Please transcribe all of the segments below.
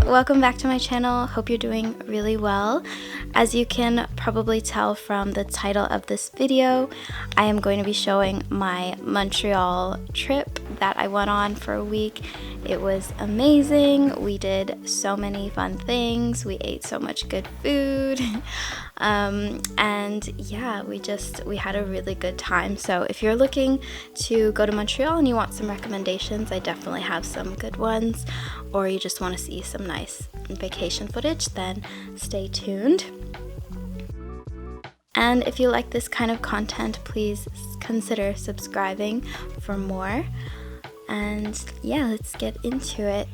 welcome back to my channel. Hope you're doing really well. As you can probably tell from the title of this video, I am going to be showing my Montreal trip that I went on for a week. It was amazing. We did so many fun things. We ate so much good food. And yeah, we had a really good time. So if you're looking to go to Montreal and you want some recommendations, I definitely have some good ones, or you just want to see some nice vacation footage, then stay tuned. And if you like this kind of content, please consider subscribing for more. And yeah, let's get into it.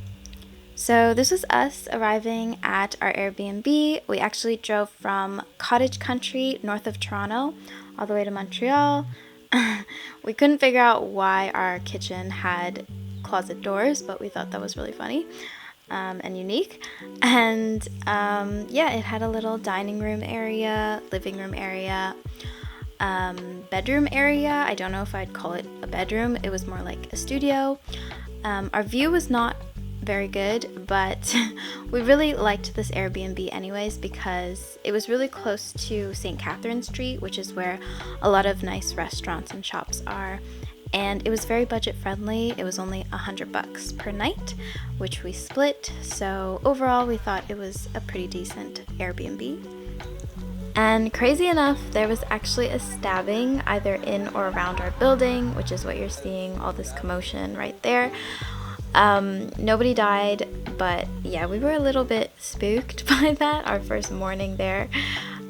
So this was us arriving at our Airbnb. We actually drove from cottage country north of Toronto all the way to Montreal. We couldn't figure out why our kitchen had closet doors, but we thought that was really funny and unique. And yeah, it had a little dining room area, living room area, bedroom area. I don't know if I'd call it a bedroom. It was more like a studio. Our view was not very good, but we really liked this Airbnb anyways because it was really close to St. Catherine Street, which is where a lot of nice restaurants and shops are, and it was very budget friendly. It was only $100 per night, which we split, so overall we thought it was a pretty decent Airbnb. And crazy enough, there was actually a stabbing either in or around our building, which is what you're seeing, all this commotion right there. Nobody died, but yeah, we were a little bit spooked by that our first morning there,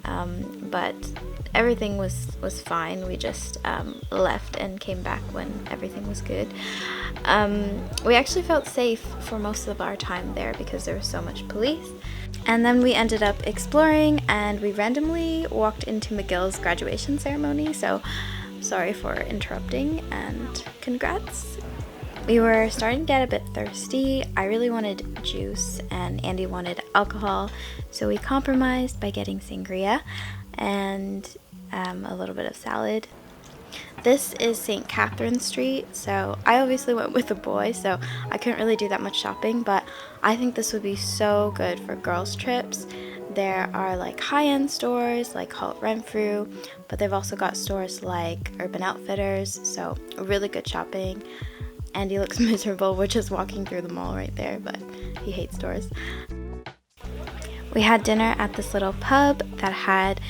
but everything was fine. We just left and came back when everything was good. We actually felt safe for most of our time there because there was so much police. And then we ended up exploring, and we randomly walked into McGill's graduation ceremony, so sorry for interrupting, and congrats. We were starting to get a bit thirsty. I really wanted juice and Andy wanted alcohol, so we compromised by getting sangria and a little bit of salad. This is St. Catherine Street, so I obviously went with a boy, so I couldn't really do that much shopping, but I think this would be so good for girls' trips. There are like high-end stores like Halt Renfrew, but they've also got stores like Urban Outfitters, so really good shopping. Andy looks miserable. We're just walking through the mall right there, but he hates stores. We had dinner at this little pub that had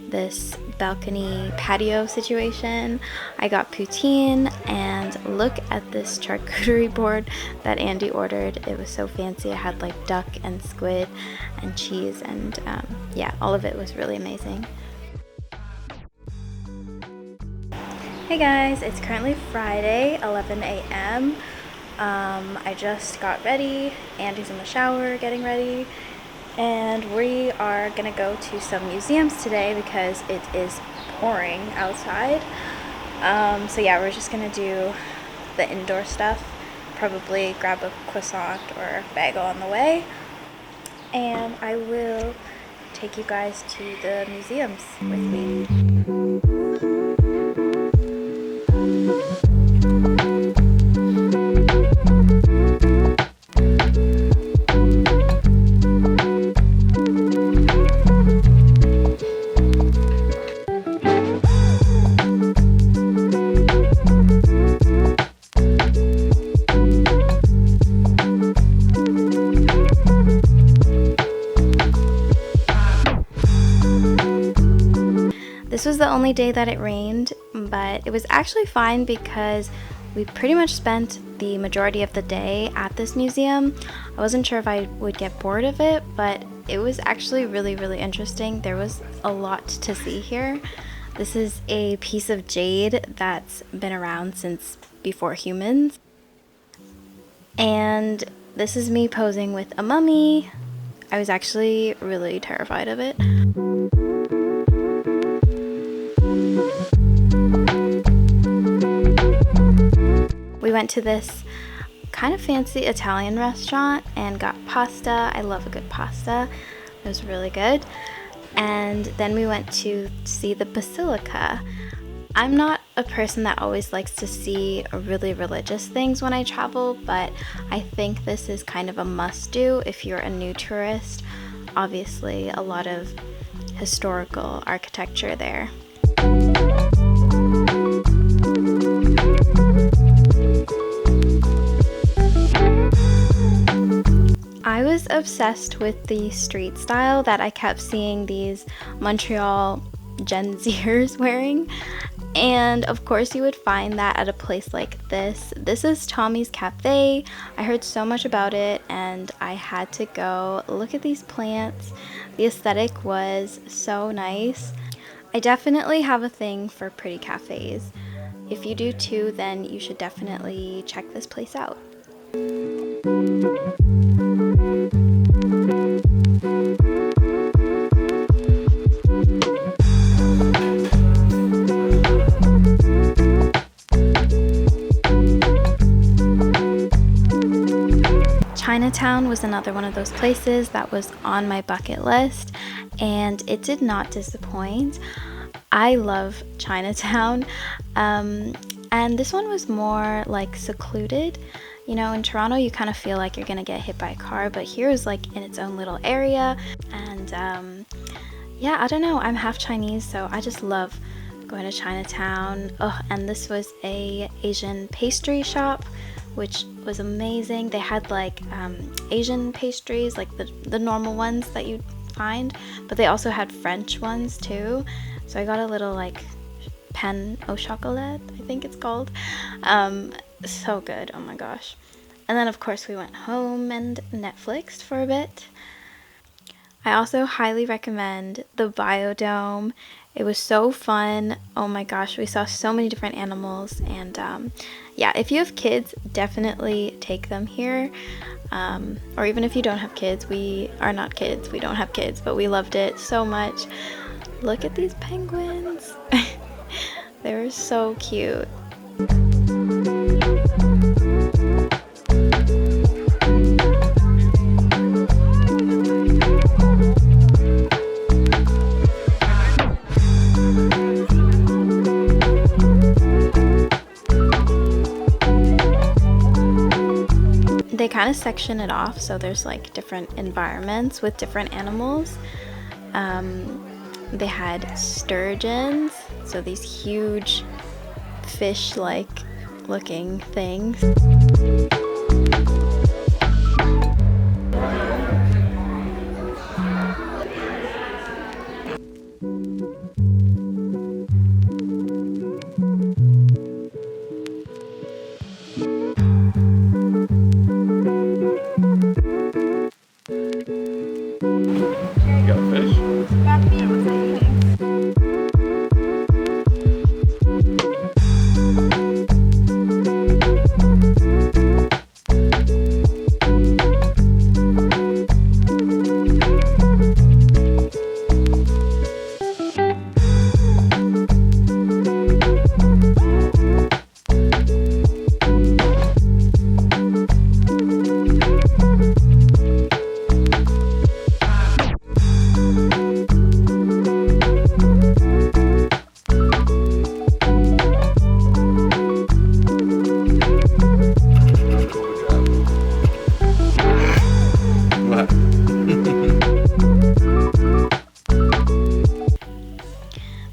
this balcony patio situation. I got poutine, and look at this charcuterie board that Andy ordered. It was so fancy. It had like duck and squid and cheese, and yeah, all of it was really amazing. Hey guys, it's currently Friday, 11 a.m. I just got ready. Andy's in the shower getting ready, and we are gonna go to some museums today because it is pouring outside. So yeah, we're just gonna do the indoor stuff, probably grab a croissant or bagel on the way, and I will take you guys to the museums with me. This was the only day that it rained, but it was actually fine because we pretty much spent the majority of the day at this museum. I wasn't sure if I would get bored of it, but it was actually really, really interesting. There was a lot to see here. This is a piece of jade that's been around since before humans. And this is me posing with a mummy. I was actually really terrified of it. We went to this kind of fancy Italian restaurant and got pasta. I love a good pasta. It was really good. And then we went to see the Basilica I'm not a person that always likes to see really religious things when I travel, but I think this is kind of a must-do if you're a new tourist. Obviously, a lot of historical architecture there. I was obsessed with the street style that I kept seeing these Montreal Gen Zers wearing. And of course you would find that at a place like this. This is Tommy's Cafe. I heard so much about it and I had to go. Look at these plants. The aesthetic was so nice. I definitely have a thing for pretty cafes. If you do too, then you should definitely check this place out. Chinatown was another one of those places that was on my bucket list, and it did not disappoint. I love Chinatown, and this one was more like secluded. You know, in Toronto you kind of feel like you're gonna get hit by a car, but here is like in its own little area. And yeah, I don't know, I'm half Chinese, so I just love going to Chinatown. Oh, and this was a Asian pastry shop, which was amazing. They had like Asian pastries, like the normal ones that you'd find, but they also had French ones too. So I got a little like pain au chocolat, I think it's called. So good, oh my gosh. And then of course we went home and Netflixed for a bit. I also highly recommend the Biodome. It was so fun. Oh my gosh, we saw so many different animals, and yeah, if you have kids, definitely take them here. Or even if you don't have kids, we are not kids, we don't have kids, but we loved it so much. Look at these penguins. They were so cute. They kind of section it off, so there's like different environments with different animals. They had sturgeons, so these huge fish-like looking things.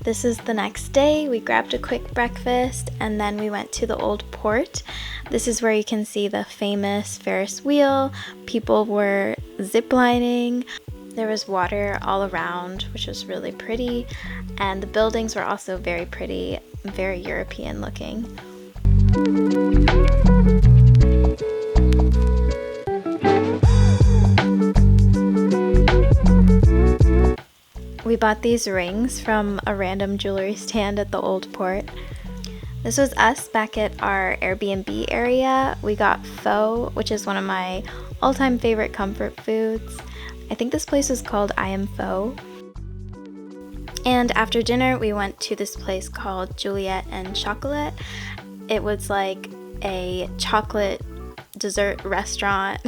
This is the next day. We grabbed a quick breakfast and then we went to the old port. This is where you can see the famous Ferris wheel. People were ziplining. There was water all around, which was really pretty. And the buildings were also very pretty, very European looking. We bought these rings from a random jewelry stand at the old port. This was us back at our Airbnb area. We got pho, which is one of my all-time favorite comfort foods. I think this place is called I Am Pho. And after dinner, we went to this place called Juliet and Chocolate. It was like a chocolate dessert restaurant,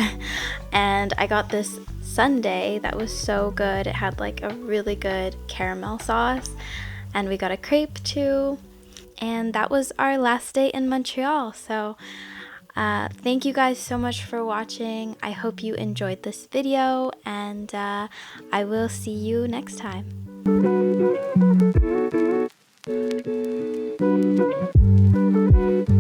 and I got this sundae that was so good. It had like a really good caramel sauce, and we got a crepe too. And that was our last day in Montreal. So thank you guys so much for watching. I hope you enjoyed this video, and I will see you next time.